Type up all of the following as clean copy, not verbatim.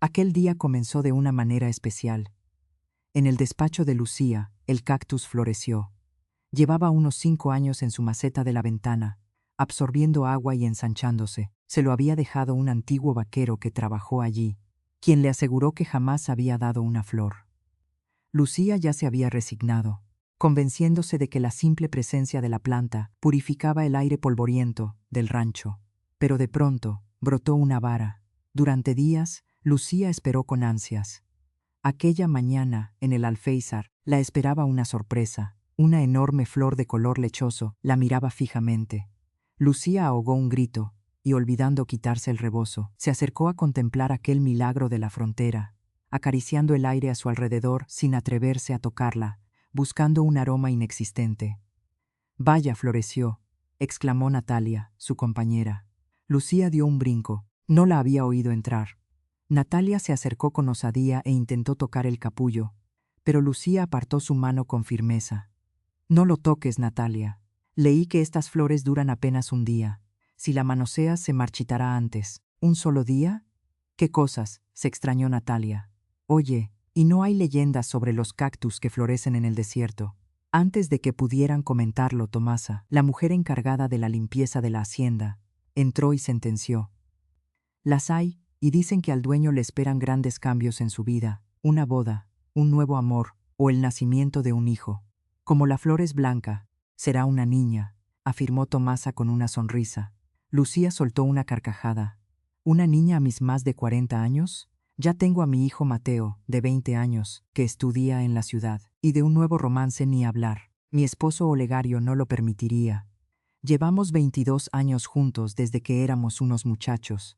Aquel día comenzó de una manera especial. En el despacho de Lucía, el cactus floreció. Llevaba unos 5 años en su maceta de la ventana, absorbiendo agua y ensanchándose. Se lo había dejado un antiguo vaquero que trabajó allí, quien le aseguró que jamás había dado una flor. Lucía ya se había resignado, convenciéndose de que la simple presencia de la planta purificaba el aire polvoriento del rancho. Pero de pronto brotó una vara. Durante días, Lucía esperó con ansias. Aquella mañana, en el alféizar, la esperaba una sorpresa. Una enorme flor de color lechoso la miraba fijamente. Lucía ahogó un grito y, olvidando quitarse el rebozo, se acercó a contemplar aquel milagro de la frontera, acariciando el aire a su alrededor sin atreverse a tocarla, buscando un aroma inexistente. «Vaya, floreció», exclamó Natalia, su compañera. Lucía dio un brinco. No la había oído entrar. Natalia se acercó con osadía e intentó tocar el capullo, pero Lucía apartó su mano con firmeza. «No lo toques, Natalia. Leí que estas flores duran apenas un día. Si la manoseas, se marchitará antes». «¿Un solo día? ¿Qué cosas?», se extrañó Natalia. «Oye, ¿y no hay leyendas sobre los cactus que florecen en el desierto?». Antes de que pudieran comentarlo, Tomasa, la mujer encargada de la limpieza de la hacienda, entró y sentenció. «Las hay, y dicen que al dueño le esperan grandes cambios en su vida, una boda, un nuevo amor o el nacimiento de un hijo. Como la flor es blanca, será una niña», afirmó Tomasa con una sonrisa. Lucía soltó una carcajada. «¿Una niña a mis más de 40 años? Ya tengo a mi hijo Mateo, de 20 años, que estudia en la ciudad, y de un nuevo romance ni hablar. Mi esposo Olegario no lo permitiría. Llevamos 22 años juntos desde que éramos unos muchachos».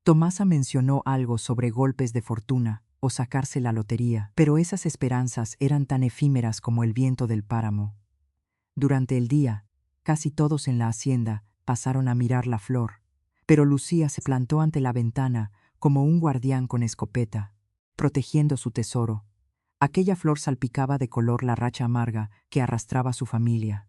Tomasa mencionó algo sobre golpes de fortuna o sacarse la lotería, pero esas esperanzas eran tan efímeras como el viento del páramo. Durante el día, casi todos en la hacienda pasaron a mirar la flor, pero Lucía se plantó ante la ventana como un guardián con escopeta, protegiendo su tesoro. Aquella flor salpicaba de color la racha amarga que arrastraba su familia.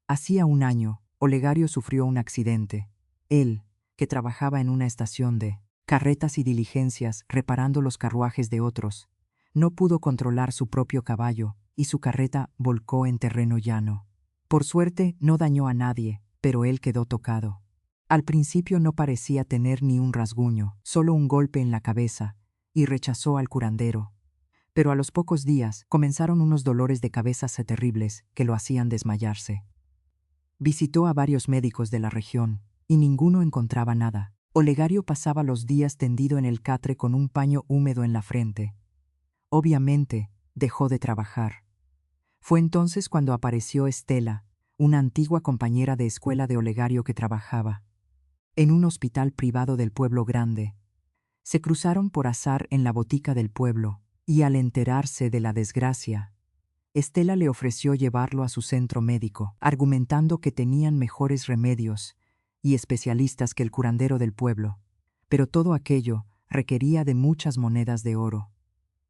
Hacía un año, Olegario sufrió un accidente. Él, que trabajaba en una estación de carretas y diligencias reparando los carruajes de otros, no pudo controlar su propio caballo y su carreta volcó en terreno llano. Por suerte no dañó a nadie, pero él quedó tocado. Al principio no parecía tener ni un rasguño, solo un golpe en la cabeza, y rechazó al curandero. Pero a los pocos días comenzaron unos dolores de cabeza terribles que lo hacían desmayarse. Visitó a varios médicos de la región, y ninguno encontraba nada. Olegario pasaba los días tendido en el catre con un paño húmedo en la frente. Obviamente, dejó de trabajar. Fue entonces cuando apareció Estela, una antigua compañera de escuela de Olegario que trabajaba en un hospital privado del pueblo grande. Se cruzaron por azar en la botica del pueblo, y al enterarse de la desgracia, Estela le ofreció llevarlo a su centro médico, argumentando que tenían mejores remedios y especialistas que el curandero del pueblo. Pero todo aquello requería de muchas monedas de oro.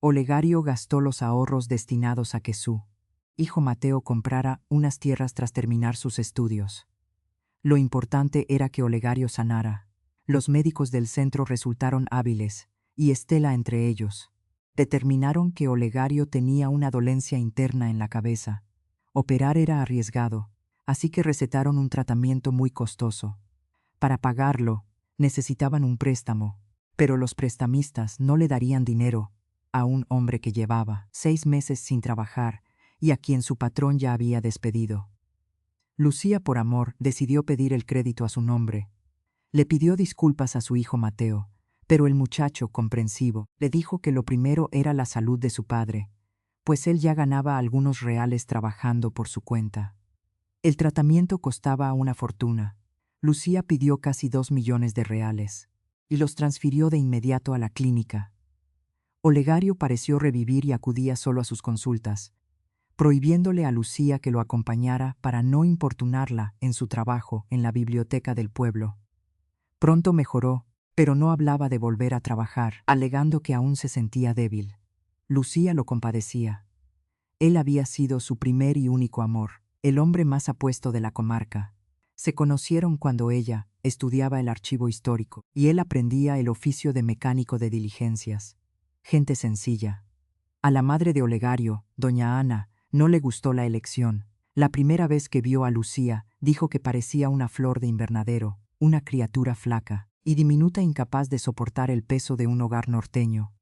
Olegario gastó los ahorros destinados a que su hijo Mateo comprara unas tierras tras terminar sus estudios. Lo importante era que Olegario sanara. Los médicos del centro resultaron hábiles, y Estela entre ellos. Determinaron que Olegario tenía una dolencia interna en la cabeza. Operar era arriesgado, así que recetaron un tratamiento muy costoso. Para pagarlo, necesitaban un préstamo, pero los prestamistas no le darían dinero a un hombre que llevaba 6 meses sin trabajar y a quien su patrón ya había despedido. Lucía, por amor, decidió pedir el crédito a su nombre. Le pidió disculpas a su hijo Mateo, pero el muchacho, comprensivo, le dijo que lo primero era la salud de su padre, pues él ya ganaba algunos reales trabajando por su cuenta. El tratamiento costaba una fortuna. Lucía pidió casi 2 millones de reales, y los transfirió de inmediato a la clínica. Olegario pareció revivir y acudía solo a sus consultas, prohibiéndole a Lucía que lo acompañara para no importunarla en su trabajo en la biblioteca del pueblo. Pronto mejoró, pero no hablaba de volver a trabajar, alegando que aún se sentía débil. Lucía lo compadecía. Él había sido su primer y único amor, el hombre más apuesto de la comarca. Se conocieron cuando ella, estudiaba el archivo histórico, y él aprendía el oficio de mecánico de diligencias. Gente sencilla. A la madre de Olegario, doña Ana, no le gustó la elección. La primera vez que vio a Lucía, dijo que parecía una flor de invernadero, una criatura flaca y diminuta incapaz de soportar el peso de un hogar norteño.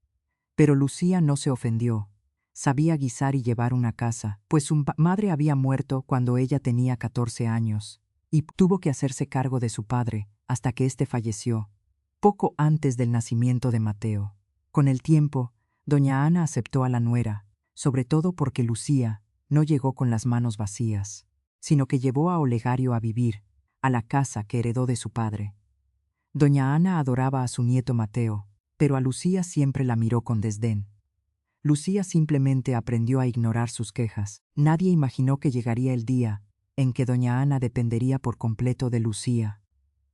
Pero Lucía no se ofendió. Sabía guisar y llevar una casa, pues su madre había muerto cuando ella tenía 14 años, y tuvo que hacerse cargo de su padre hasta que éste falleció, poco antes del nacimiento de Mateo. Con el tiempo, doña Ana aceptó a la nuera, sobre todo porque Lucía no llegó con las manos vacías, sino que llevó a Olegario a vivir, a la casa que heredó de su padre. Doña Ana adoraba a su nieto Mateo, pero a Lucía siempre la miró con desdén. Lucía simplemente aprendió a ignorar sus quejas. Nadie imaginó que llegaría el día en que doña Ana dependería por completo de Lucía.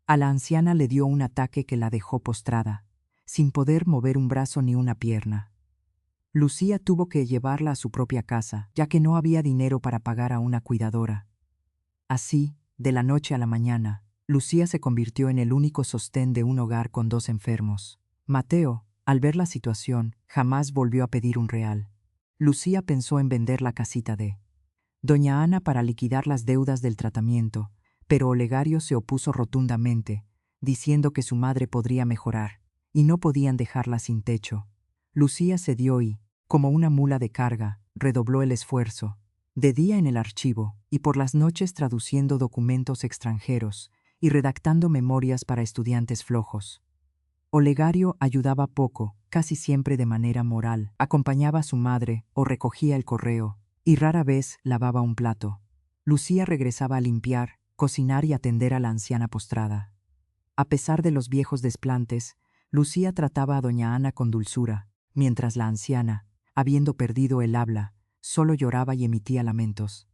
A la anciana le dio un ataque que la dejó postrada, sin poder mover un brazo ni una pierna. Lucía tuvo que llevarla a su propia casa, ya que no había dinero para pagar a una cuidadora. Así, de la noche a la mañana, Lucía se convirtió en el único sostén de un hogar con 2 enfermos. Mateo, al ver la situación, jamás volvió a pedir un real. Lucía pensó en vender la casita de doña Ana para liquidar las deudas del tratamiento, pero Olegario se opuso rotundamente, diciendo que su madre podría mejorar, y no podían dejarla sin techo. Lucía cedió y, como una mula de carga, redobló el esfuerzo, de día en el archivo, y por las noches traduciendo documentos extranjeros y redactando memorias para estudiantes flojos. Olegario ayudaba poco, casi siempre de manera moral, acompañaba a su madre o recogía el correo, y rara vez lavaba un plato. Lucía regresaba a limpiar, cocinar y atender a la anciana postrada. A pesar de los viejos desplantes, Lucía trataba a doña Ana con dulzura, mientras la anciana, habiendo perdido el habla, solo lloraba y emitía lamentos.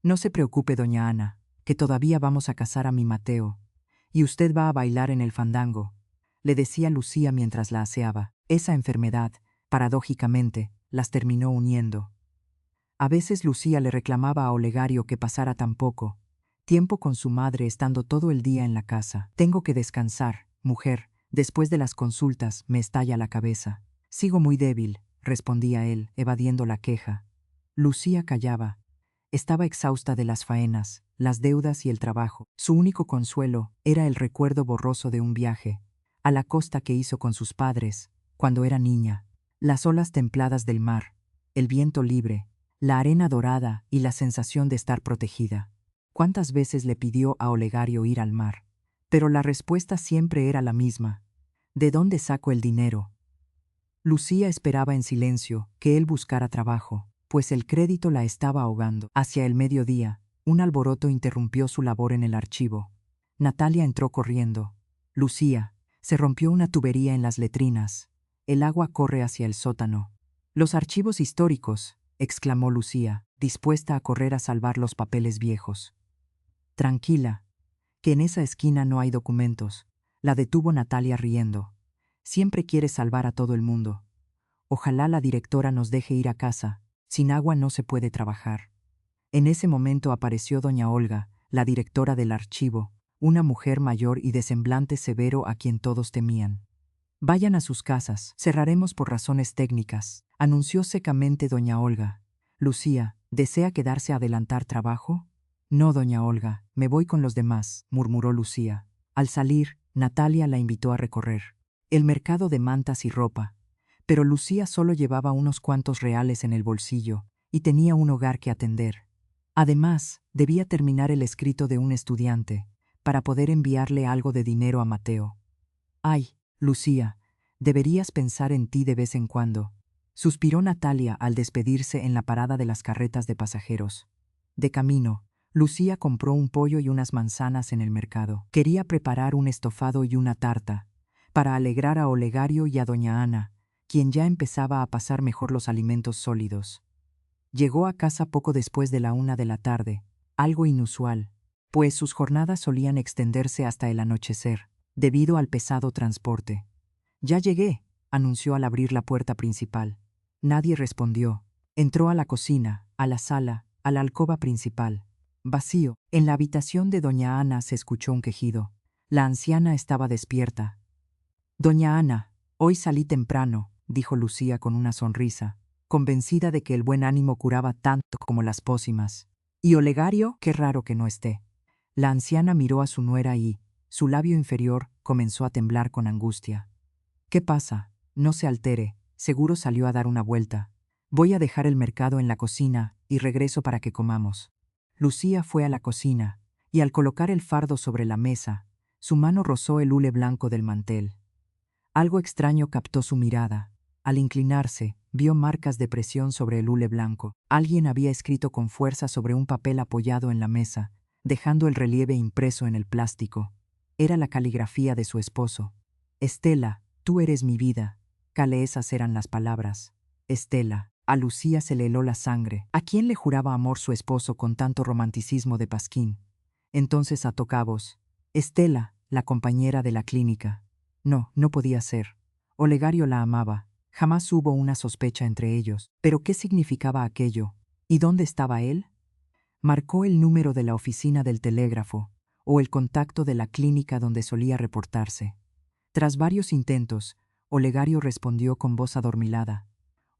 No se preocupe, doña Ana, que todavía vamos a casar a mi Mateo, y usted va a bailar en el fandango, le decía Lucía mientras la aseaba. Esa enfermedad, paradójicamente, las terminó uniendo. A veces Lucía le reclamaba a Olegario que pasara tan poco tiempo con su madre estando todo el día en la casa. Tengo que descansar, mujer, después de las consultas me estalla la cabeza. Sigo muy débil, respondía él, evadiendo la queja. Lucía callaba. Estaba exhausta de las faenas, las deudas y el trabajo. Su único consuelo era el recuerdo borroso de un viaje a la costa que hizo con sus padres, cuando era niña. Las olas templadas del mar, el viento libre, la arena dorada y la sensación de estar protegida. ¿Cuántas veces le pidió a Olegario ir al mar? Pero la respuesta siempre era la misma. ¿De dónde saco el dinero? Lucía esperaba en silencio que él buscara trabajo, pues el crédito la estaba ahogando. Hacia el mediodía, un alboroto interrumpió su labor en el archivo. Natalia entró corriendo. Lucía, se rompió una tubería en las letrinas. El agua corre hacia el sótano. Los archivos históricos, exclamó Lucía, dispuesta a correr a salvar los papeles viejos. Tranquila, que en esa esquina no hay documentos, la detuvo Natalia riendo. Siempre quiere salvar a todo el mundo. Ojalá la directora nos deje ir a casa, sin agua no se puede trabajar. En ese momento apareció doña Olga, la directora del archivo, una mujer mayor y de semblante severo a quien todos temían. Vayan a sus casas, cerraremos por razones técnicas, anunció secamente doña Olga. Lucía, ¿desea quedarse a adelantar trabajo? No, doña Olga, me voy con los demás, murmuró Lucía. Al salir, Natalia la invitó a recorrer el mercado de mantas y ropa, pero Lucía solo llevaba unos cuantos reales en el bolsillo y tenía un hogar que atender. Además, debía terminar el escrito de un estudiante para poder enviarle algo de dinero a Mateo. Ay, Lucía, deberías pensar en ti de vez en cuando, suspiró Natalia al despedirse en la parada de las carretas de pasajeros. De camino, Lucía compró un pollo y unas manzanas en el mercado. Quería preparar un estofado y una tarta, para alegrar a Olegario y a doña Ana, quien ya empezaba a pasar mejor los alimentos sólidos. Llegó a casa poco después de la 1 de la tarde, algo inusual, pues sus jornadas solían extenderse hasta el anochecer, debido al pesado transporte. «Ya llegué», anunció al abrir la puerta principal. Nadie respondió. Entró a la cocina, a la sala, a la alcoba principal. Vacío. En la habitación de doña Ana se escuchó un quejido. La anciana estaba despierta. «Doña Ana, hoy salí temprano», dijo Lucía con una sonrisa, convencida de que el buen ánimo curaba tanto como las pócimas. «¿Y Olegario? Qué raro que no esté». La anciana miró a su nuera y, su labio inferior, comenzó a temblar con angustia. «¿Qué pasa? No se altere, seguro salió a dar una vuelta. Voy a dejar el mercado en la cocina y regreso para que comamos». Lucía fue a la cocina, y al colocar el fardo sobre la mesa, su mano rozó el hule blanco del mantel. Algo extraño captó su mirada. Al inclinarse, vio marcas de presión sobre el hule blanco. Alguien había escrito con fuerza sobre un papel apoyado en la mesa, dejando el relieve impreso en el plástico. Era la caligrafía de su esposo. «Estela, tú eres mi vida». Esas eran las palabras. Estela. A Lucía se le heló la sangre. ¿A quién le juraba amor su esposo con tanto romanticismo de pasquín? Entonces ató cabos. Estela, la compañera de la clínica. No, no podía ser. Olegario la amaba. Jamás hubo una sospecha entre ellos. ¿Pero qué significaba aquello? ¿Y dónde estaba él? Marcó el número de la oficina del telégrafo, o el contacto de la clínica donde solía reportarse. Tras varios intentos, Olegario respondió con voz adormilada.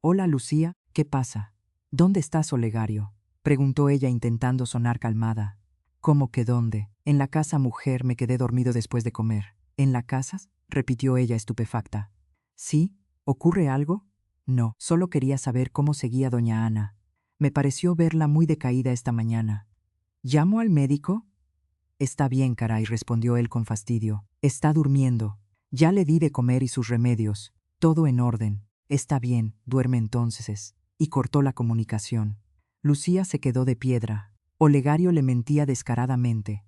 «Hola, Lucía, ¿qué pasa?» «¿Dónde estás, Olegario?», preguntó ella intentando sonar calmada. «¿Cómo que dónde? En la casa, mujer, me quedé dormido después de comer». «¿En la casa?», repitió ella estupefacta. «¿Sí? ¿Ocurre algo?» «No, solo quería saber cómo seguía doña Ana. Me pareció verla muy decaída esta mañana». «¿Llamo al médico?» «Está bien, caray», respondió él con fastidio. «Está durmiendo. Ya le di de comer y sus remedios. Todo en orden. Está bien, duerme entonces». Y cortó la comunicación. Lucía se quedó de piedra. Olegario le mentía descaradamente.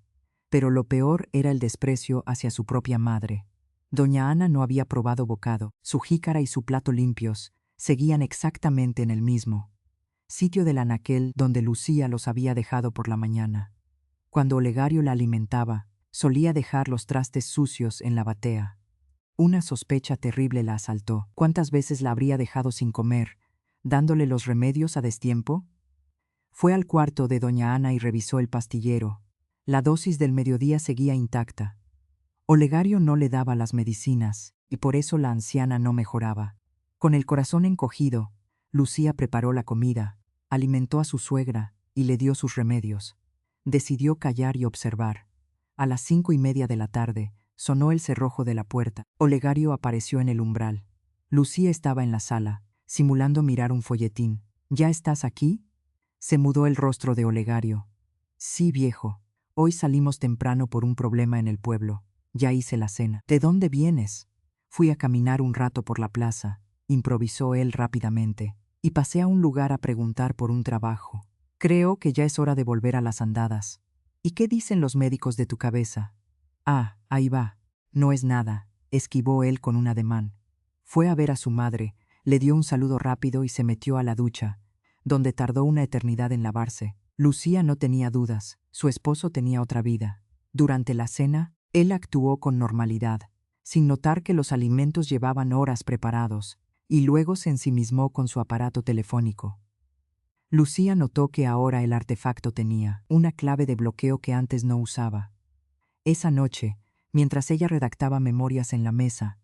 Pero lo peor era el desprecio hacia su propia madre. Doña Ana no había probado bocado. Su jícara y su plato limpios seguían exactamente en el mismo sitio del anaquel donde Lucía los había dejado por la mañana. Cuando Olegario la alimentaba, solía dejar los trastes sucios en la batea. Una sospecha terrible la asaltó. ¿Cuántas veces la habría dejado sin comer, dándole los remedios a destiempo? Fue al cuarto de doña Ana y revisó el pastillero. La dosis del mediodía seguía intacta. Olegario no le daba las medicinas, y por eso la anciana no mejoraba. Con el corazón encogido, Lucía preparó la comida, alimentó a su suegra y le dio sus remedios. Decidió callar y observar. A las 5:30 de la tarde, sonó el cerrojo de la puerta. Olegario apareció en el umbral. Lucía estaba en la sala, simulando mirar un folletín. «¿Ya estás aquí?», se mudó el rostro de Olegario. «Sí, viejo. Hoy salimos temprano por un problema en el pueblo. Ya hice la cena». «¿De dónde vienes?» «Fui a caminar un rato por la plaza», improvisó él rápidamente, «y pasé a un lugar a preguntar por un trabajo. Creo que ya es hora de volver a las andadas». «¿Y qué dicen los médicos de tu cabeza?» «Ah, ahí va. No es nada», esquivó él con un ademán. Fue a ver a su madre, le dio un saludo rápido y se metió a la ducha, donde tardó una eternidad en lavarse. Lucía no tenía dudas, su esposo tenía otra vida. Durante la cena, él actuó con normalidad, sin notar que los alimentos llevaban horas preparados, y luego se ensimismó con su aparato telefónico. Lucía notó que ahora el artefacto tenía una clave de bloqueo que antes no usaba. Esa noche, mientras ella redactaba memorias en la mesa,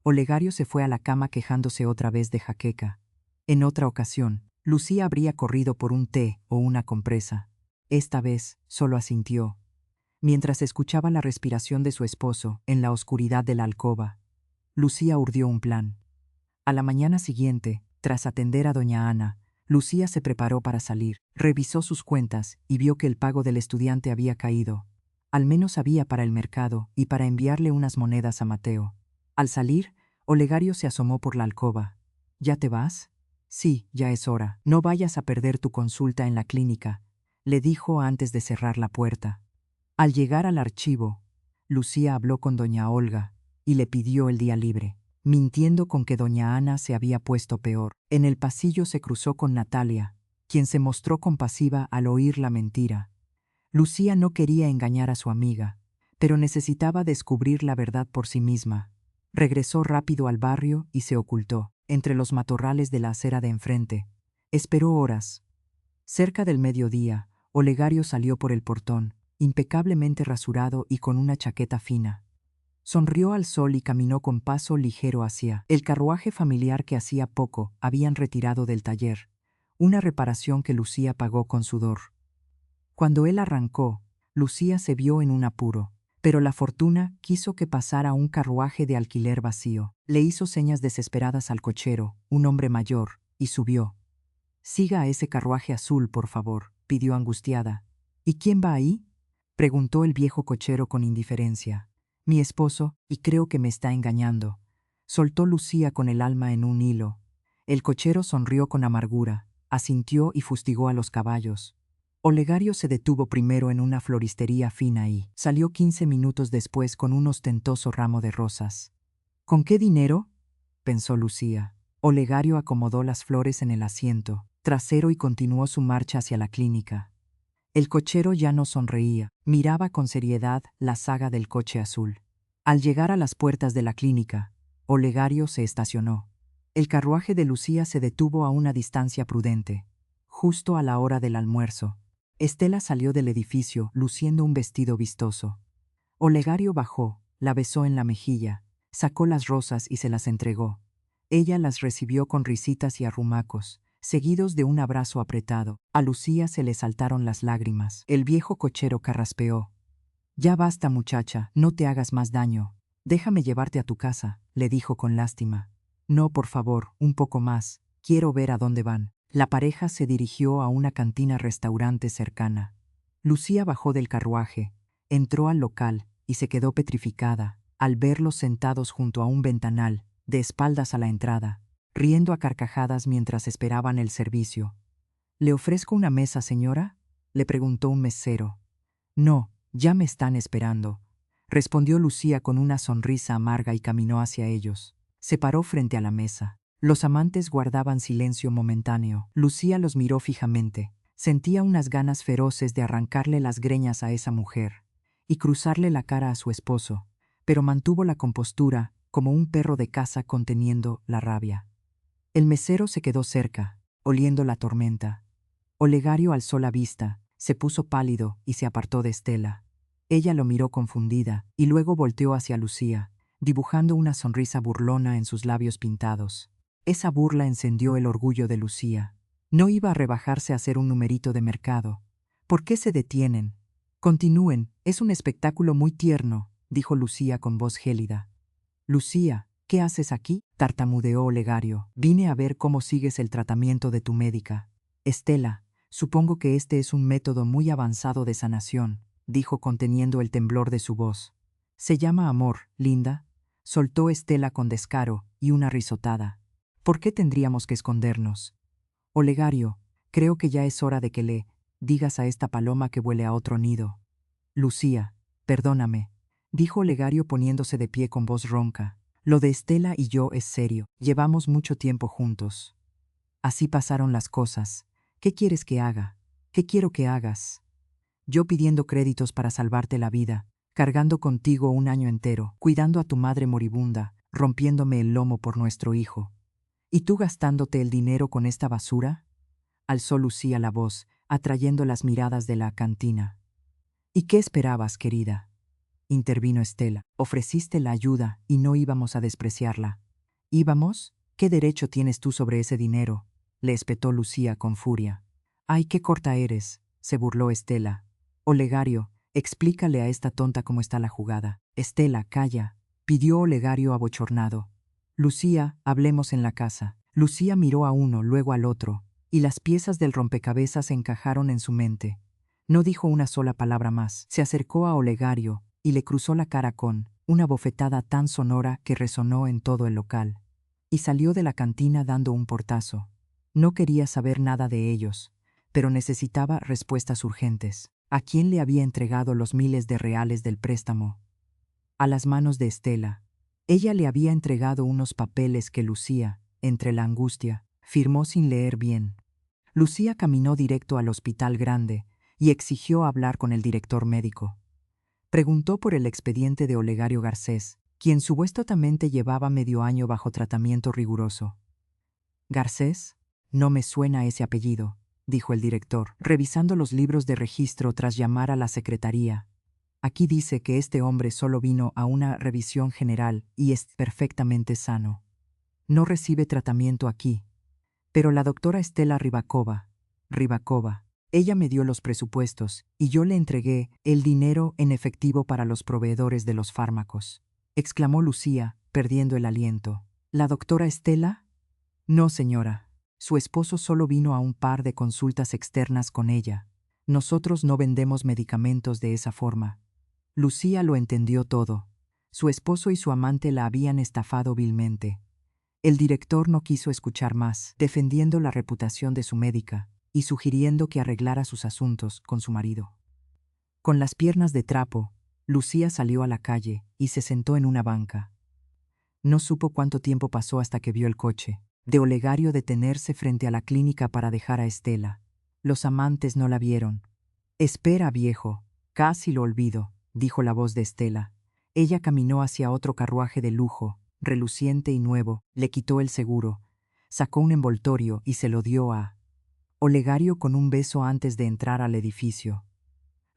Olegario se fue a la cama quejándose otra vez de jaqueca. En otra ocasión, Lucía habría corrido por un té o una compresa. Esta vez, solo asintió, mientras escuchaba la respiración de su esposo en la oscuridad de la alcoba. Lucía urdió un plan. A la mañana siguiente, tras atender a doña Ana, Lucía se preparó para salir. Revisó sus cuentas y vio que el pago del estudiante había caído. Al menos había para el mercado y para enviarle unas monedas a Mateo. Al salir, Olegario se asomó por la alcoba. «¿Ya te vas?» «Sí, ya es hora. No vayas a perder tu consulta en la clínica», le dijo antes de cerrar la puerta. Al llegar al archivo, Lucía habló con doña Olga y le pidió el día libre, mintiendo con que doña Ana se había puesto peor. En el pasillo se cruzó con Natalia, quien se mostró compasiva al oír la mentira. Lucía no quería engañar a su amiga, pero necesitaba descubrir la verdad por sí misma. Regresó rápido al barrio y se ocultó entre los matorrales de la acera de enfrente. Esperó horas. Cerca del mediodía, Olegario salió por el portón, impecablemente rasurado y con una chaqueta fina. Sonrió al sol y caminó con paso ligero hacia el carruaje familiar que hacía poco habían retirado del taller, una reparación que Lucía pagó con sudor. Cuando él arrancó, Lucía se vio en un apuro, pero la fortuna quiso que pasara un carruaje de alquiler vacío. Le hizo señas desesperadas al cochero, un hombre mayor, y subió. «Siga a ese carruaje azul, por favor», pidió angustiada. «¿Y quién va ahí?», preguntó el viejo cochero con indiferencia. «Mi esposo, y creo que me está engañando», soltó Lucía con el alma en un hilo. El cochero sonrió con amargura, asintió y fustigó a los caballos. Olegario se detuvo primero en una floristería fina y salió 15 minutos después con un ostentoso ramo de rosas. «¿Con qué dinero?», pensó Lucía. Olegario acomodó las flores en el asiento trasero y continuó su marcha hacia la clínica. El cochero ya no sonreía, miraba con seriedad la saga del coche azul. Al llegar a las puertas de la clínica, Olegario se estacionó. El carruaje de Lucía se detuvo a una distancia prudente, justo a la hora del almuerzo. Estela salió del edificio luciendo un vestido vistoso. Olegario bajó, la besó en la mejilla, sacó las rosas y se las entregó. Ella las recibió con risitas y arrumacos, seguidos de un abrazo apretado. A Lucía se le saltaron las lágrimas. El viejo cochero carraspeó. «Ya basta, muchacha, no te hagas más daño. Déjame llevarte a tu casa», le dijo con lástima. «No, por favor, un poco más. Quiero ver a dónde van». La pareja se dirigió a una cantina-restaurante cercana. Lucía bajó del carruaje, entró al local y se quedó petrificada al verlos sentados junto a un ventanal, de espaldas a la entrada, riendo a carcajadas mientras esperaban el servicio. «¿Le ofrezco una mesa, señora?», le preguntó un mesero. «No, ya me están esperando», respondió Lucía con una sonrisa amarga y caminó hacia ellos. Se paró frente a la mesa. Los amantes guardaban silencio momentáneo. Lucía los miró fijamente. Sentía unas ganas feroces de arrancarle las greñas a esa mujer y cruzarle la cara a su esposo, pero mantuvo la compostura como un perro de caza conteniendo la rabia. El mesero se quedó cerca, oliendo la tormenta. Olegario alzó la vista, se puso pálido y se apartó de Estela. Ella lo miró confundida y luego volteó hacia Lucía, dibujando una sonrisa burlona en sus labios pintados. Esa burla encendió el orgullo de Lucía. No iba a rebajarse a hacer un numerito de mercado. «¿Por qué se detienen? Continúen, es un espectáculo muy tierno», dijo Lucía con voz gélida. «Lucía, ¿qué haces aquí?», tartamudeó Olegario. «Vine a ver cómo sigues el tratamiento de tu médica». «Estela, supongo que este es un método muy avanzado de sanación», dijo conteniendo el temblor de su voz. «Se llama amor, linda», soltó Estela con descaro y una risotada. «¿Por qué tendríamos que escondernos? Olegario, creo que ya es hora de que le digas a esta paloma que vuele a otro nido». «Lucía, perdóname», dijo Olegario poniéndose de pie con voz ronca. «Lo de Estela y yo es serio. Llevamos mucho tiempo juntos. Así pasaron las cosas. ¿Qué quieres que haga? ¿Qué quiero que hagas? Yo pidiendo créditos para salvarte la vida, cargando contigo un año entero, cuidando a tu madre moribunda, rompiéndome el lomo por nuestro hijo. ¿Y tú gastándote el dinero con esta basura?», alzó Lucía la voz, atrayendo las miradas de la cantina. «¿Y qué esperabas, querida?», intervino Estela. «Ofreciste la ayuda y no íbamos a despreciarla». «¿Íbamos? ¿Qué derecho tienes tú sobre ese dinero?», le espetó Lucía con furia. «Ay, qué corta eres», se burló Estela. «Olegario, explícale a esta tonta cómo está la jugada». «Estela, calla», pidió Olegario abochornado. «Lucía, hablemos en la casa». Lucía miró a uno, luego al otro, y las piezas del rompecabezas encajaron en su mente. No dijo una sola palabra más. Se acercó a Olegario y le cruzó la cara con una bofetada tan sonora que resonó en todo el local. Y salió de la cantina dando un portazo. No quería saber nada de ellos, pero necesitaba respuestas urgentes. ¿A quién le había entregado los miles de reales del préstamo? A las manos de Estela. Ella le había entregado unos papeles que Lucía, entre la angustia, firmó sin leer bien. Lucía caminó directo al hospital grande y exigió hablar con el director médico. Preguntó por el expediente de Olegario Garcés, quien supuestamente llevaba medio año bajo tratamiento riguroso. «¿Garcés? No me suena ese apellido», dijo el director, revisando los libros de registro tras llamar a la secretaría. Aquí dice que este hombre solo vino a una revisión general y es perfectamente sano. No recibe tratamiento aquí. Pero la doctora Estela Rybakova, ella me dio los presupuestos y yo le entregué el dinero en efectivo para los proveedores de los fármacos, exclamó Lucía, perdiendo el aliento. ¿La doctora Estela? No, señora. Su esposo solo vino a un par de consultas externas con ella. Nosotros no vendemos medicamentos de esa forma. Lucía lo entendió todo. Su esposo y su amante la habían estafado vilmente. El director no quiso escuchar más, defendiendo la reputación de su médica y sugiriendo que arreglara sus asuntos con su marido. Con las piernas de trapo, Lucía salió a la calle y se sentó en una banca. No supo cuánto tiempo pasó hasta que vio el coche de Olegario detenerse frente a la clínica para dejar a Estela. Los amantes no la vieron. «Espera, viejo, casi lo olvido», dijo la voz de Estela. Ella caminó hacia otro carruaje de lujo, reluciente y nuevo, le quitó el seguro, sacó un envoltorio y se lo dio a Olegario con un beso antes de entrar al edificio.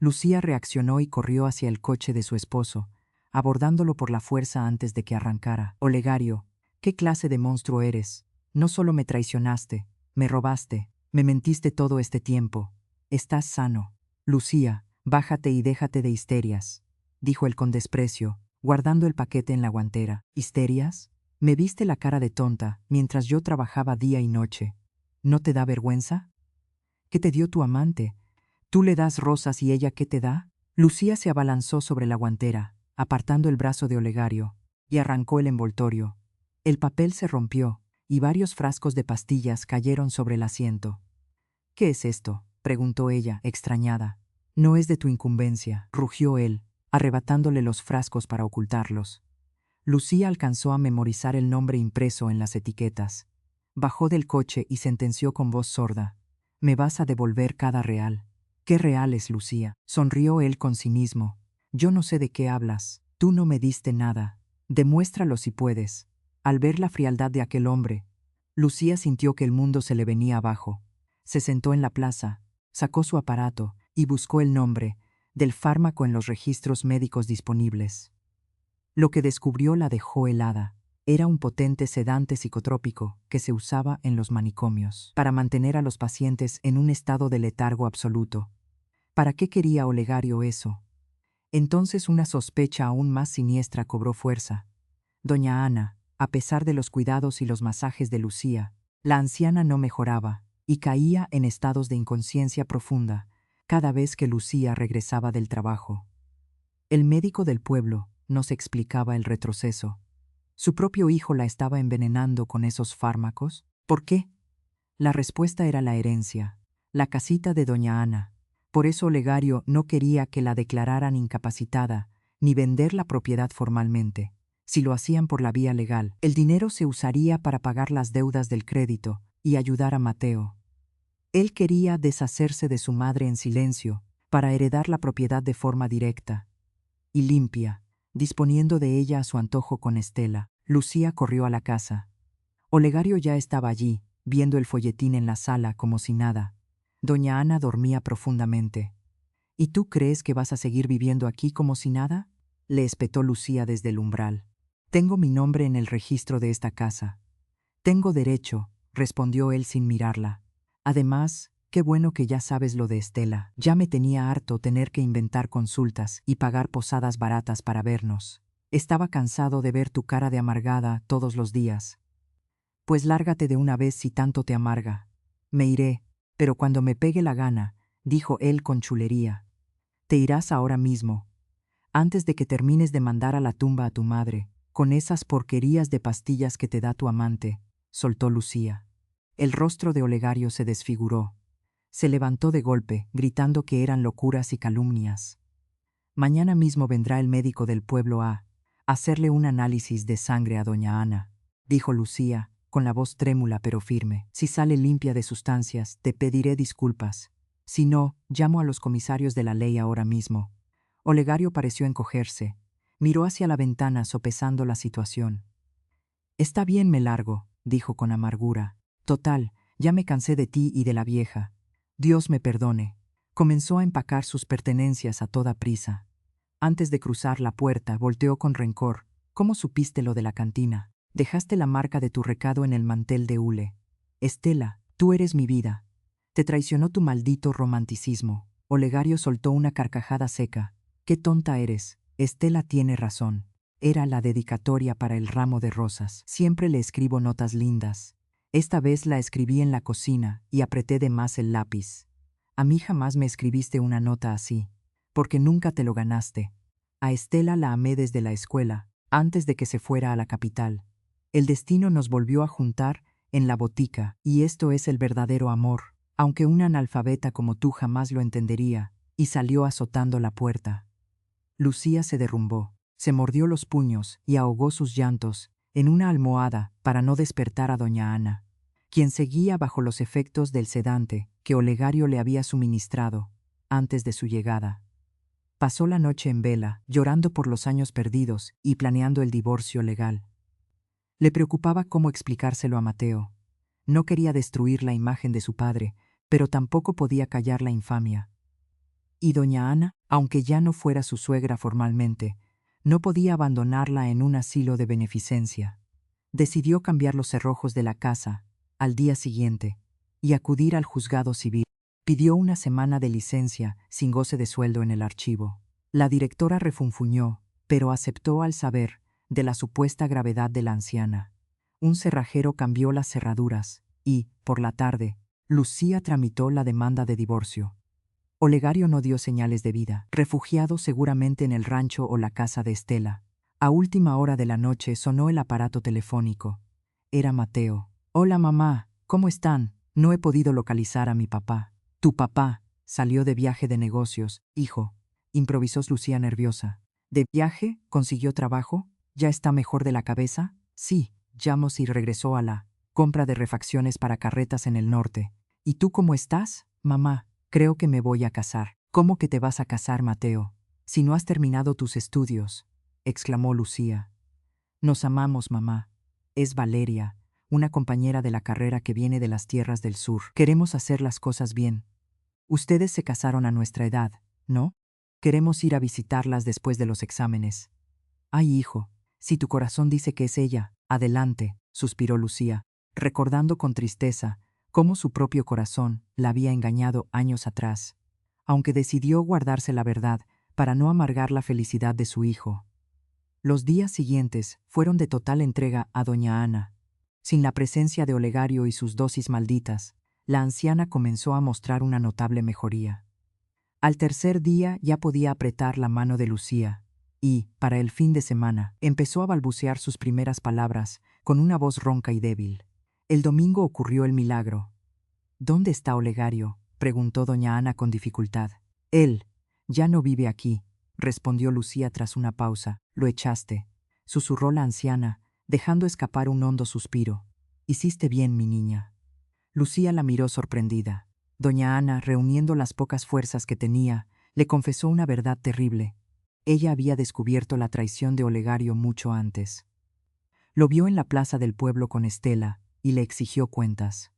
Lucía reaccionó y corrió hacia el coche de su esposo, abordándolo por la fuerza antes de que arrancara. «Olegario, ¿qué clase de monstruo eres? No solo me traicionaste, me robaste, me mentiste todo este tiempo. Estás sano. Lucía, bájate y déjate de histerias», dijo él con desprecio, guardando el paquete en la guantera. «¿Histerias? Me viste la cara de tonta mientras yo trabajaba día y noche. ¿No te da vergüenza? ¿Qué te dio tu amante? ¿Tú le das rosas y ella qué te da?» Lucía se abalanzó sobre la guantera, apartando el brazo de Olegario, y arrancó el envoltorio. El papel se rompió, y varios frascos de pastillas cayeron sobre el asiento. «¿Qué es esto?», preguntó ella, extrañada. «No es de tu incumbencia», rugió él, arrebatándole los frascos para ocultarlos. Lucía alcanzó a memorizar el nombre impreso en las etiquetas. Bajó del coche y sentenció con voz sorda: «Me vas a devolver cada real». «¿Qué reales, Lucía?», sonrió él con cinismo. «Yo no sé de qué hablas. Tú no me diste nada. Demuéstralo si puedes». Al ver la frialdad de aquel hombre, Lucía sintió que el mundo se le venía abajo. Se sentó en la plaza, sacó su aparato y buscó el nombre del fármaco en los registros médicos disponibles. Lo que descubrió la dejó helada. Era un potente sedante psicotrópico que se usaba en los manicomios para mantener a los pacientes en un estado de letargo absoluto. ¿Para qué quería Olegario eso? Entonces una sospecha aún más siniestra cobró fuerza. Doña Ana, a pesar de los cuidados y los masajes de Lucía, la anciana no mejoraba y caía en estados de inconsciencia profunda cada vez que Lucía regresaba del trabajo. El médico del pueblo no se explicaba el retroceso. ¿Su propio hijo la estaba envenenando con esos fármacos? ¿Por qué? La respuesta era la herencia, la casita de doña Ana. Por eso Olegario no quería que la declararan incapacitada ni vender la propiedad formalmente. Si lo hacían por la vía legal, el dinero se usaría para pagar las deudas del crédito y ayudar a Mateo. Él quería deshacerse de su madre en silencio para heredar la propiedad de forma directa y limpia, disponiendo de ella a su antojo con Estela. Lucía corrió a la casa. Olegario ya estaba allí, viendo el folletín en la sala como si nada. Doña Ana dormía profundamente. «¿Y tú crees que vas a seguir viviendo aquí como si nada?», le espetó Lucía desde el umbral. «Tengo mi nombre en el registro de esta casa». «Tengo derecho», respondió él sin mirarla. «Además, qué bueno que ya sabes lo de Estela. Ya me tenía harto tener que inventar consultas y pagar posadas baratas para vernos. Estaba cansado de ver tu cara de amargada todos los días». «Pues lárgate de una vez si tanto te amarga». «Me iré, pero cuando me pegue la gana», dijo él con chulería. «Te irás ahora mismo, antes de que termines de mandar a la tumba a tu madre, con esas porquerías de pastillas que te da tu amante», soltó Lucía. El rostro de Olegario se desfiguró. Se levantó de golpe, gritando que eran locuras y calumnias. «Mañana mismo vendrá el médico del pueblo a hacerle un análisis de sangre a doña Ana», dijo Lucía, con la voz trémula pero firme. «Si sale limpia de sustancias, te pediré disculpas. Si no, llamo a los comisarios de la ley ahora mismo». Olegario pareció encogerse. Miró hacia la ventana sopesando la situación. «Está bien, me largo», dijo con amargura. «Total, ya me cansé de ti y de la vieja. Dios me perdone». Comenzó a empacar sus pertenencias a toda prisa. Antes de cruzar la puerta, volteó con rencor. ¿Cómo supiste lo de la cantina? Dejaste la marca de tu recado en el mantel de hule. Estela, tú eres mi vida. Te traicionó tu maldito romanticismo. Olegario soltó una carcajada seca. Qué tonta eres. Estela tiene razón. Era la dedicatoria para el ramo de rosas. Siempre le escribo notas lindas. Esta vez la escribí en la cocina y apreté de más el lápiz. A mí jamás me escribiste una nota así, porque nunca te lo ganaste. A Estela la amé desde la escuela, antes de que se fuera a la capital. El destino nos volvió a juntar en la botica, y esto es el verdadero amor, aunque una analfabeta como tú jamás lo entendería, y salió azotando la puerta. Lucía se derrumbó, se mordió los puños y ahogó sus llantos en una almohada para no despertar a doña Ana, quien seguía bajo los efectos del sedante que Olegario le había suministrado antes de su llegada. Pasó la noche en vela, llorando por los años perdidos y planeando el divorcio legal. Le preocupaba cómo explicárselo a Mateo. No quería destruir la imagen de su padre, pero tampoco podía callar la infamia. Y doña Ana, aunque ya no fuera su suegra formalmente, no podía abandonarla en un asilo de beneficencia. Decidió cambiar los cerrojos de la casa al día siguiente y acudir al juzgado civil. Pidió una semana de licencia sin goce de sueldo en el archivo. La directora refunfuñó, pero aceptó al saber de la supuesta gravedad de la anciana. Un cerrajero cambió las cerraduras y, por la tarde, Lucía tramitó la demanda de divorcio. Olegario no dio señales de vida, refugiado seguramente en el rancho o la casa de Estela. A última hora de la noche sonó el aparato telefónico. Era Mateo. «Hola mamá, ¿cómo están? No he podido localizar a mi papá». «Tu papá salió de viaje de negocios, hijo», improvisó Lucía nerviosa. «¿De viaje? ¿Consiguió trabajo? ¿Ya está mejor de la cabeza?» «Sí, llamó y regresó a la compra de refacciones para carretas en el norte». «¿Y tú cómo estás, mamá?» «Creo que me voy a casar». «¿Cómo que te vas a casar, Mateo? Si no has terminado tus estudios», exclamó Lucía. «Nos amamos, mamá. Es Valeria, una compañera de la carrera que viene de las tierras del sur. Queremos hacer las cosas bien. Ustedes se casaron a nuestra edad, ¿no? Queremos ir a visitarlas después de los exámenes». «Ay, hijo, si tu corazón dice que es ella, adelante», suspiró Lucía, recordando con tristeza cómo su propio corazón la había engañado años atrás, aunque decidió guardarse la verdad para no amargar la felicidad de su hijo. Los días siguientes fueron de total entrega a doña Ana. Sin la presencia de Olegario y sus dosis malditas, la anciana comenzó a mostrar una notable mejoría. Al tercer día ya podía apretar la mano de Lucía, y, para el fin de semana, empezó a balbucear sus primeras palabras con una voz ronca y débil. El domingo ocurrió el milagro. «¿Dónde está Olegario?», preguntó doña Ana con dificultad. «Él ya no vive aquí», respondió Lucía tras una pausa. «Lo echaste», susurró la anciana, dejando escapar un hondo suspiro. «Hiciste bien, mi niña». Lucía la miró sorprendida. Doña Ana, reuniendo las pocas fuerzas que tenía, le confesó una verdad terrible. Ella había descubierto la traición de Olegario mucho antes. Lo vio en la plaza del pueblo con Estela y le exigió cuentas.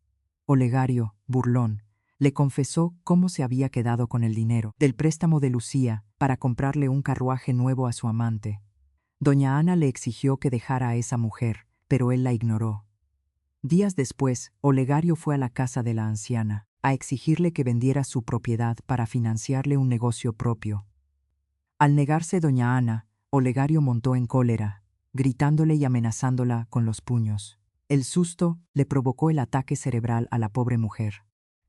Olegario, burlón, le confesó cómo se había quedado con el dinero del préstamo de Lucía para comprarle un carruaje nuevo a su amante. Doña Ana le exigió que dejara a esa mujer, pero él la ignoró. Días después, Olegario fue a la casa de la anciana a exigirle que vendiera su propiedad para financiarle un negocio propio. Al negarse doña Ana, Olegario montó en cólera, gritándole y amenazándola con los puños. El susto le provocó el ataque cerebral a la pobre mujer.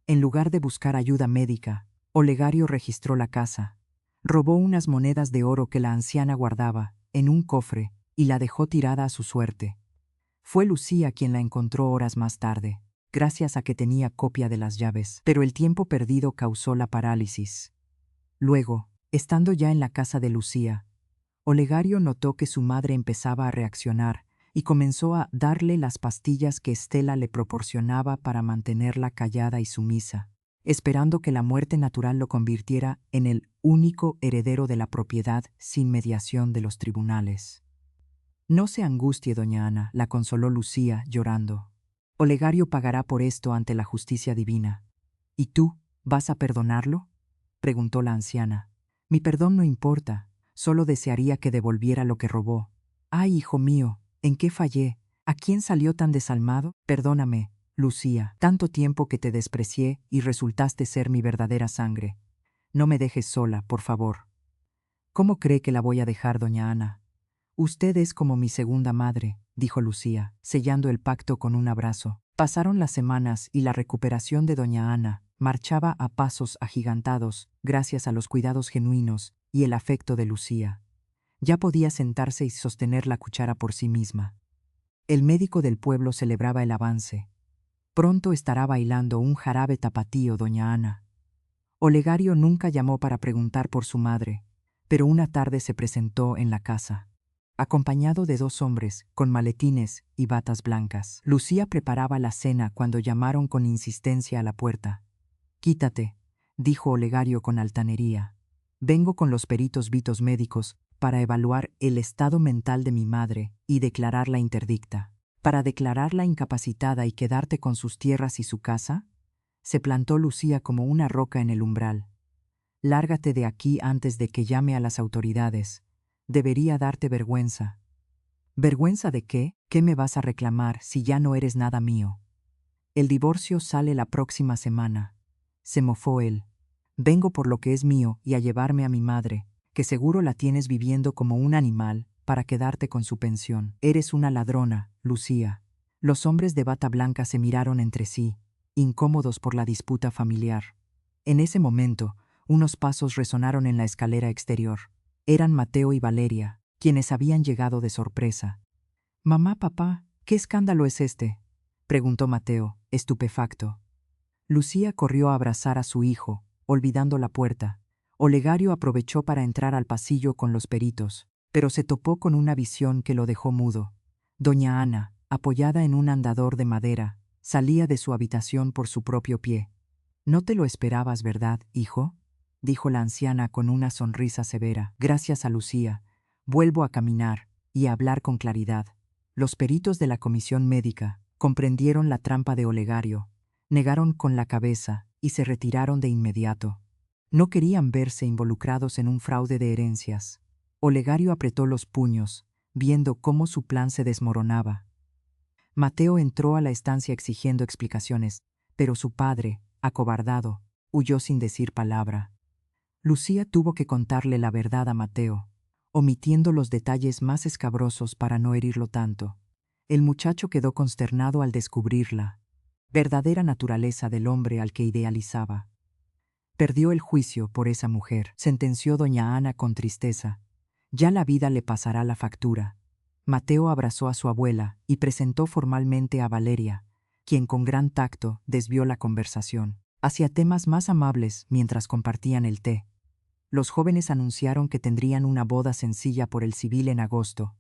En lugar de buscar ayuda médica, Olegario registró la casa, robó unas monedas de oro que la anciana guardaba en un cofre y la dejó tirada a su suerte. Fue Lucía quien la encontró horas más tarde, gracias a que tenía copia de las llaves, pero el tiempo perdido causó la parálisis. Luego, estando ya en la casa de Lucía, Olegario notó que su madre empezaba a reaccionar y comenzó a darle las pastillas que Estela le proporcionaba para mantenerla callada y sumisa, esperando que la muerte natural lo convirtiera en el único heredero de la propiedad sin mediación de los tribunales. «No se angustie, doña Ana», la consoló Lucía, llorando. «Olegario pagará por esto ante la justicia divina». «¿Y tú, vas a perdonarlo?», preguntó la anciana. «Mi perdón no importa. Solo desearía que devolviera lo que robó. Ay, hijo mío, ¿en qué fallé? ¿A quién salió tan desalmado? Perdóname, Lucía, tanto tiempo que te desprecié y resultaste ser mi verdadera sangre. No me dejes sola, por favor. ¿Cómo cree que la voy a dejar, doña Ana? Usted es como mi segunda madre, dijo Lucía, sellando el pacto con un abrazo. Pasaron las semanas y la recuperación de doña Ana marchaba a pasos agigantados gracias a los cuidados genuinos y el afecto de Lucía. Ya podía sentarse y sostener la cuchara por sí misma. El médico del pueblo celebraba el avance. Pronto estará bailando un jarabe tapatío, doña Ana. Olegario nunca llamó para preguntar por su madre, pero una tarde se presentó en la casa, acompañado de 2 hombres con maletines y batas blancas. Lucía preparaba la cena cuando llamaron con insistencia a la puerta. «Quítate», dijo Olegario con altanería. «Vengo con los peritos vitos médicos para evaluar el estado mental de mi madre y declararla interdicta». «¿Para declararla incapacitada y quedarte con sus tierras y su casa?», se plantó Lucía como una roca en el umbral. «Lárgate de aquí antes de que llame a las autoridades. Debería darte vergüenza». «¿Vergüenza de qué? ¿Qué me vas a reclamar si ya no eres nada mío?» «El divorcio sale la próxima semana», se mofó él. «Vengo por lo que es mío y a llevarme a mi madre, que seguro la tienes viviendo como un animal, para quedarte con su pensión. Eres una ladrona, Lucía». Los hombres de bata blanca se miraron entre sí, incómodos por la disputa familiar. En ese momento, unos pasos resonaron en la escalera exterior. Eran Mateo y Valeria, quienes habían llegado de sorpresa. «Mamá, papá, ¿qué escándalo es este?», preguntó Mateo, estupefacto. Lucía corrió a abrazar a su hijo, olvidando la puerta. Olegario aprovechó para entrar al pasillo con los peritos, pero se topó con una visión que lo dejó mudo. Doña Ana, apoyada en un andador de madera, salía de su habitación por su propio pie. «No te lo esperabas, ¿verdad, hijo?», dijo la anciana con una sonrisa severa. «Gracias a Lucía, vuelvo a caminar y a hablar con claridad». Los peritos de la comisión médica comprendieron la trampa de Olegario, negaron con la cabeza y se retiraron de inmediato. No querían verse involucrados en un fraude de herencias. Olegario apretó los puños, viendo cómo su plan se desmoronaba. Mateo entró a la estancia exigiendo explicaciones, pero su padre, acobardado, huyó sin decir palabra. Lucía tuvo que contarle la verdad a Mateo, omitiendo los detalles más escabrosos para no herirlo tanto. El muchacho quedó consternado al descubrirla verdadera naturaleza del hombre al que idealizaba. Perdió el juicio por esa mujer, sentenció doña Ana con tristeza. Ya la vida le pasará la factura. Mateo abrazó a su abuela y presentó formalmente a Valeria, quien con gran tacto desvió la conversación hacia temas más amables mientras compartían el té. Los jóvenes anunciaron que tendrían una boda sencilla por el civil en agosto.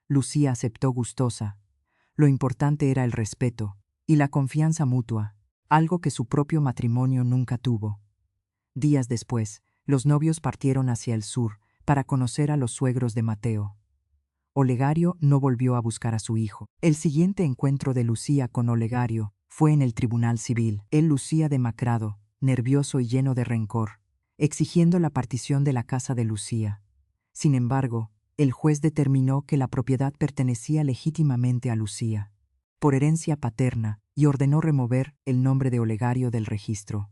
Lucía aceptó gustosa. Lo importante era el respeto y la confianza mutua, algo que su propio matrimonio nunca tuvo. Días después, los novios partieron hacia el sur para conocer a los suegros de Mateo. Olegario no volvió a buscar a su hijo. El siguiente encuentro de Lucía con Olegario fue en el tribunal civil. Él lucía demacrado, nervioso y lleno de rencor, exigiendo la partición de la casa de Lucía. Sin embargo, el juez determinó que la propiedad pertenecía legítimamente a Lucía, por herencia paterna, y ordenó remover el nombre de Olegario del registro.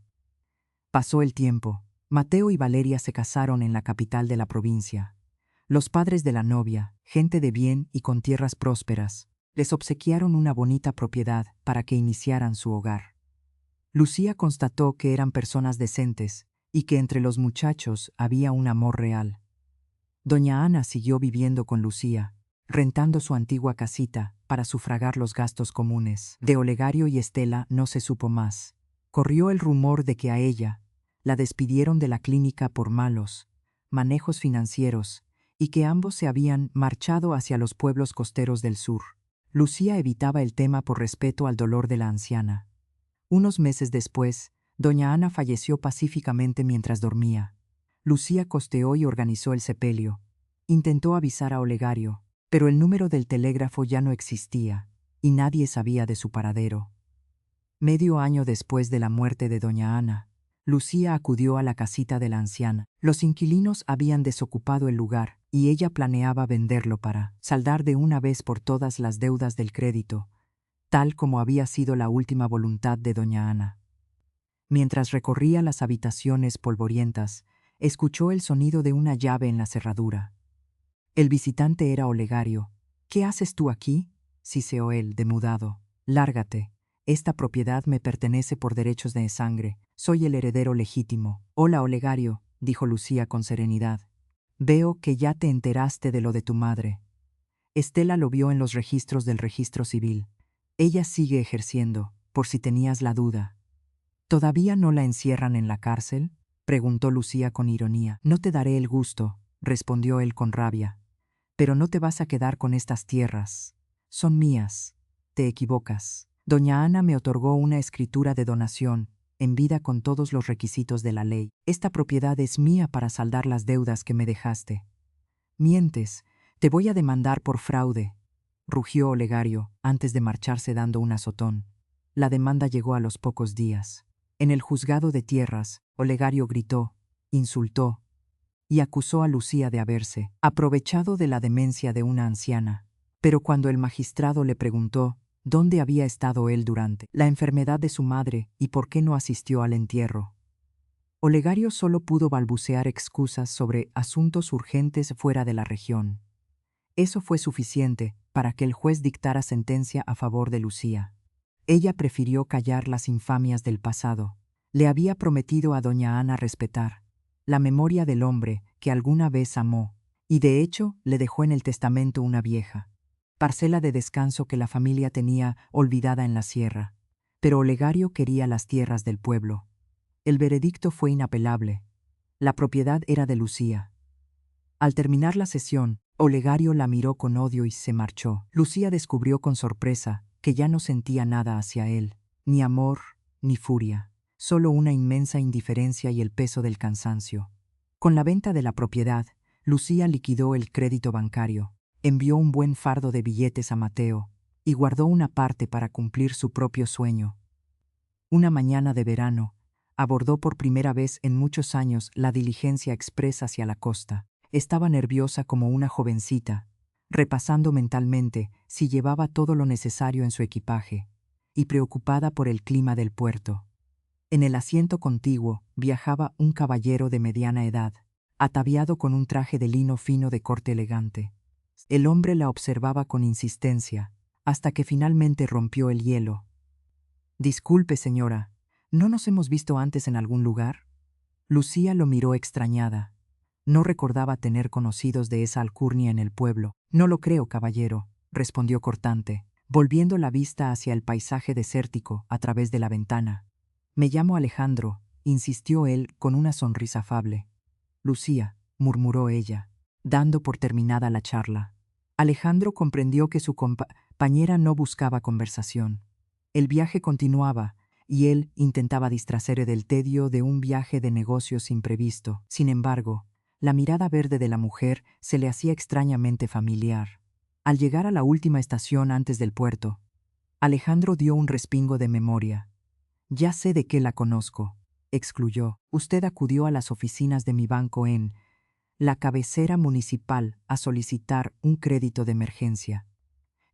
Pasó el tiempo. Mateo y Valeria se casaron en la capital de la provincia. Los padres de la novia, gente de bien y con tierras prósperas, les obsequiaron una bonita propiedad para que iniciaran su hogar. Lucía constató que eran personas decentes y que entre los muchachos había un amor real. Doña Ana siguió viviendo con Lucía, rentando su antigua casita para sufragar los gastos comunes. De Olegario y Estela no se supo más. Corrió el rumor de que a ella la despidieron de la clínica por malos manejos financieros y que ambos se habían marchado hacia los pueblos costeros del sur. Lucía evitaba el tema por respeto al dolor de la anciana. Unos meses después, doña Ana falleció pacíficamente mientras dormía. Lucía costeó y organizó el sepelio. Intentó avisar a Olegario, pero el número del telégrafo ya no existía y nadie sabía de su paradero. Medio año después de la muerte de doña Ana, Lucía acudió a la casita de la anciana. Los inquilinos habían desocupado el lugar, y ella planeaba venderlo para saldar de una vez por todas las deudas del crédito, tal como había sido la última voluntad de doña Ana. Mientras recorría las habitaciones polvorientas, escuchó el sonido de una llave en la cerradura. El visitante era Olegario. «¿Qué haces tú aquí?», siseó él, demudado. «Lárgate. Esta propiedad me pertenece por derechos de sangre. Soy el heredero legítimo». «Hola, Olegario», dijo Lucía con serenidad. «Veo que ya te enteraste de lo de tu madre». Estela lo vio en los registros del registro civil. Ella sigue ejerciendo, por si tenías la duda. «¿Todavía no la encierran en la cárcel?», preguntó Lucía con ironía. «No te daré el gusto», respondió él con rabia. «Pero no te vas a quedar con estas tierras. Son mías. Te equivocas. Doña Ana me otorgó una escritura de donación, en vida con todos los requisitos de la ley. Esta propiedad es mía para saldar las deudas que me dejaste». «Mientes. Te voy a demandar por fraude», rugió Olegario, antes de marcharse dando un azotón. La demanda llegó a los pocos días. En el juzgado de tierras, Olegario gritó, insultó y acusó a Lucía de haberse aprovechado de la demencia de una anciana. Pero cuando el magistrado le preguntó dónde había estado él durante la enfermedad de su madre y por qué no asistió al entierro, Olegario solo pudo balbucear excusas sobre asuntos urgentes fuera de la región. Eso fue suficiente para que el juez dictara sentencia a favor de Lucía. Ella prefirió callar las infamias del pasado. Le había prometido a doña Ana respetar la memoria del hombre que alguna vez amó, y de hecho le dejó en el testamento una vieja parcela de descanso que la familia tenía olvidada en la sierra. Pero Olegario quería las tierras del pueblo. El veredicto fue inapelable. La propiedad era de Lucía. Al terminar la sesión, Olegario la miró con odio y se marchó. Lucía descubrió con sorpresa que ya no sentía nada hacia él, ni amor, ni furia, solo una inmensa indiferencia y el peso del cansancio. Con la venta de la propiedad, Lucía liquidó el crédito bancario, envió un buen fardo de billetes a Mateo y guardó una parte para cumplir su propio sueño. Una mañana de verano, abordó por primera vez en muchos años la diligencia express hacia la costa. Estaba nerviosa como una jovencita, repasando mentalmente si llevaba todo lo necesario en su equipaje, y preocupada por el clima del puerto. En el asiento contiguo viajaba un caballero de mediana edad, ataviado con un traje de lino fino de corte elegante. El hombre la observaba con insistencia, hasta que finalmente rompió el hielo. «Disculpe, señora, ¿no nos hemos visto antes en algún lugar?». Lucía lo miró extrañada. No recordaba tener conocidos de esa alcurnia en el pueblo. «No lo creo, caballero», respondió cortante, volviendo la vista hacia el paisaje desértico a través de la ventana. «Me llamo Alejandro», insistió él con una sonrisa afable. «Lucía», murmuró ella, dando por terminada la charla. Alejandro comprendió que su compañera no buscaba conversación. El viaje continuaba, y él intentaba distraerse del tedio de un viaje de negocios imprevisto. Sin embargo, la mirada verde de la mujer se le hacía extrañamente familiar. Al llegar a la última estación antes del puerto, Alejandro dio un respingo de memoria. «Ya sé de qué la conozco», excluyó. «Usted acudió a las oficinas de mi banco en la cabecera municipal a solicitar un crédito de emergencia.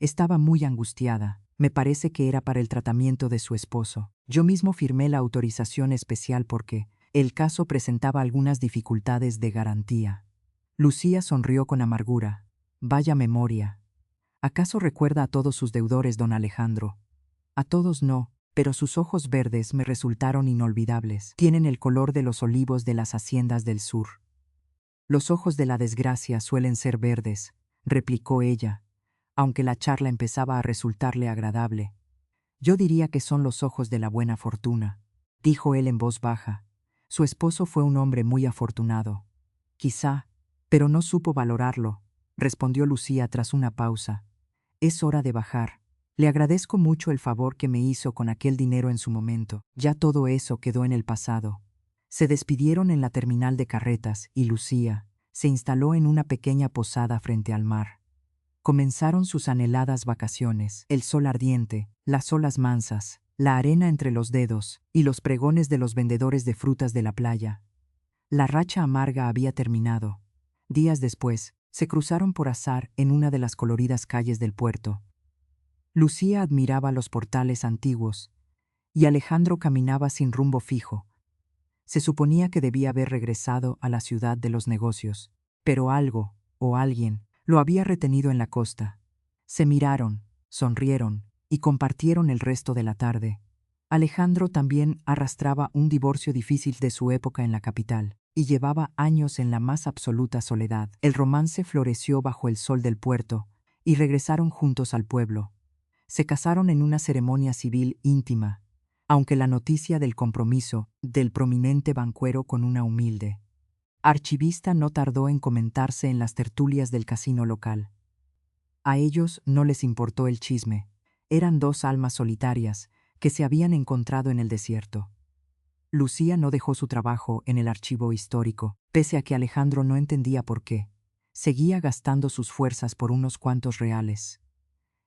Estaba muy angustiada. Me parece que era para el tratamiento de su esposo. Yo mismo firmé la autorización especial porque el caso presentaba algunas dificultades de garantía». Lucía sonrió con amargura. «Vaya memoria. ¿Acaso recuerda a todos sus deudores, don Alejandro?». «A todos no, pero sus ojos verdes me resultaron inolvidables. Tienen el color de los olivos de las haciendas del sur». «Los ojos de la desgracia suelen ser verdes», replicó ella, aunque la charla empezaba a resultarle agradable. «Yo diría que son los ojos de la buena fortuna», dijo él en voz baja. «Su esposo fue un hombre muy afortunado». «Quizá, pero no supo valorarlo», respondió Lucía tras una pausa. «Es hora de bajar. Le agradezco mucho el favor que me hizo con aquel dinero en su momento. Ya todo eso quedó en el pasado». Se despidieron en la terminal de carretas y Lucía se instaló en una pequeña posada frente al mar. Comenzaron sus anheladas vacaciones, el sol ardiente, las olas mansas, la arena entre los dedos y los pregones de los vendedores de frutas de la playa. La racha amarga había terminado. Días después, se cruzaron por azar en una de las coloridas calles del puerto. Lucía admiraba los portales antiguos, y Alejandro caminaba sin rumbo fijo. Se suponía que debía haber regresado a la ciudad de los negocios, pero algo, o alguien, lo había retenido en la costa. Se miraron, sonrieron, y compartieron el resto de la tarde. Alejandro también arrastraba un divorcio difícil de su época en la capital, y llevaba años en la más absoluta soledad. El romance floreció bajo el sol del puerto, y regresaron juntos al pueblo. Se casaron en una ceremonia civil íntima, aunque la noticia del compromiso del prominente banquero con una humilde archivista no tardó en comentarse en las tertulias del casino local. A ellos no les importó el chisme. Eran dos almas solitarias que se habían encontrado en el desierto. Lucía no dejó su trabajo en el archivo histórico, pese a que Alejandro no entendía por qué. Seguía gastando sus fuerzas por unos cuantos reales.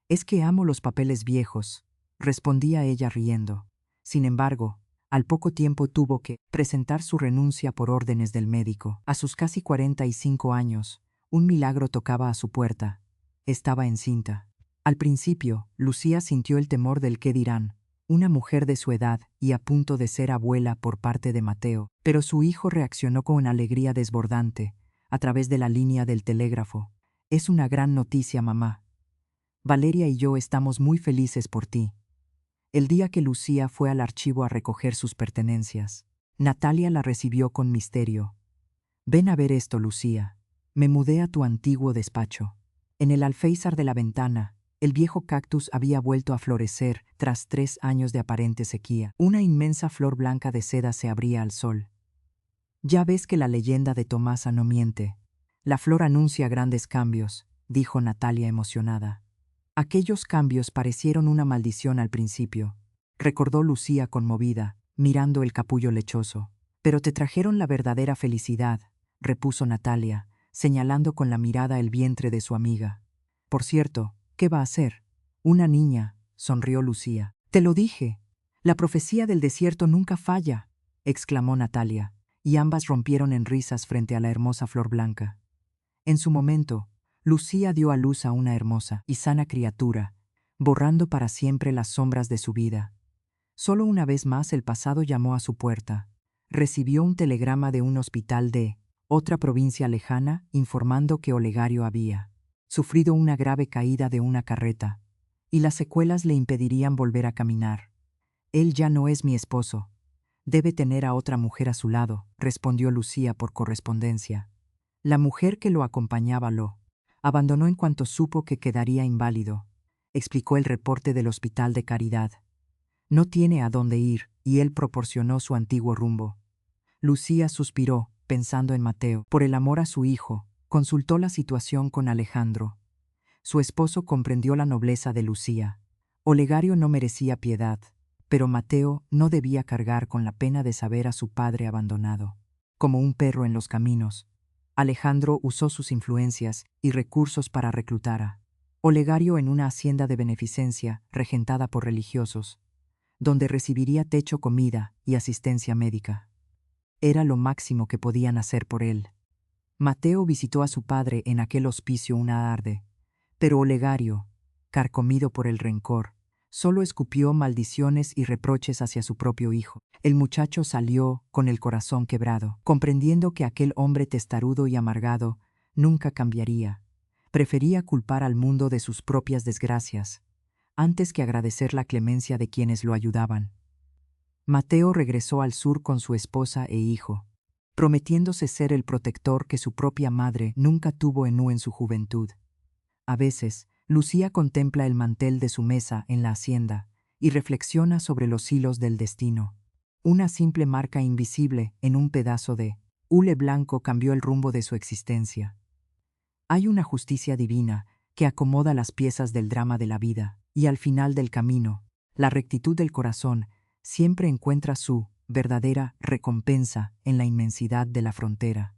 «Es que amo los papeles viejos», respondía ella riendo. Sin embargo, al poco tiempo tuvo que presentar su renuncia por órdenes del médico. A sus casi 45 años, un milagro tocaba a su puerta. Estaba encinta. Al principio, Lucía sintió el temor del qué dirán, una mujer de su edad y a punto de ser abuela por parte de Mateo, pero su hijo reaccionó con alegría desbordante, a través de la línea del telégrafo. «Es una gran noticia, mamá. Valeria y yo estamos muy felices por ti». El día que Lucía fue al archivo a recoger sus pertenencias, Natalia la recibió con misterio. «Ven a ver esto, Lucía. Me mudé a tu antiguo despacho». En el alféizar de la ventana, el viejo cactus había vuelto a florecer tras 3 años de aparente sequía. Una inmensa flor blanca de seda se abría al sol. «Ya ves que la leyenda de Tomasa no miente. La flor anuncia grandes cambios», dijo Natalia emocionada. Aquellos cambios parecieron una maldición al principio, recordó Lucía conmovida, mirando el capullo lechoso. «Pero te trajeron la verdadera felicidad», repuso Natalia, señalando con la mirada el vientre de su amiga. «Por cierto, ¿qué va a ser?» «Una niña», sonrió Lucía. «Te lo dije. La profecía del desierto nunca falla», exclamó Natalia, y ambas rompieron en risas frente a la hermosa flor blanca. En su momento, Lucía dio a luz a una hermosa y sana criatura, borrando para siempre las sombras de su vida. Solo una vez más el pasado llamó a su puerta. Recibió un telegrama de un hospital de otra provincia lejana informando que Olegario había sufrido una grave caída de una carreta, y las secuelas le impedirían volver a caminar. «Él ya no es mi esposo. Debe tener a otra mujer a su lado», respondió Lucía por correspondencia. La mujer que lo acompañaba lo abandonó en cuanto supo que quedaría inválido, explicó el reporte del hospital de caridad. «No tiene a dónde ir», y él proporcionó su antiguo rumbo. Lucía suspiró, pensando en Mateo. Por el amor a su hijo, consultó la situación con Alejandro. Su esposo comprendió la nobleza de Lucía. Olegario no merecía piedad, pero Mateo no debía cargar con la pena de saber a su padre abandonado. Como un perro en los caminos, Alejandro usó sus influencias y recursos para reclutar a Olegario en una hacienda de beneficencia regentada por religiosos, donde recibiría techo, comida y asistencia médica. Era lo máximo que podían hacer por él. Mateo visitó a su padre en aquel hospicio una tarde, pero Olegario, carcomido por el rencor, solo escupió maldiciones y reproches hacia su propio hijo. El muchacho salió con el corazón quebrado, comprendiendo que aquel hombre testarudo y amargado nunca cambiaría. Prefería culpar al mundo de sus propias desgracias, antes que agradecer la clemencia de quienes lo ayudaban. Mateo regresó al sur con su esposa e hijo, prometiéndose ser el protector que su propia madre nunca tuvo en su juventud. A veces, Lucía contempla el mantel de su mesa en la hacienda y reflexiona sobre los hilos del destino. Una simple marca invisible en un pedazo de hule blanco cambió el rumbo de su existencia. Hay una justicia divina que acomoda las piezas del drama de la vida, y al final del camino, la rectitud del corazón siempre encuentra su verdadera recompensa en la inmensidad de la frontera.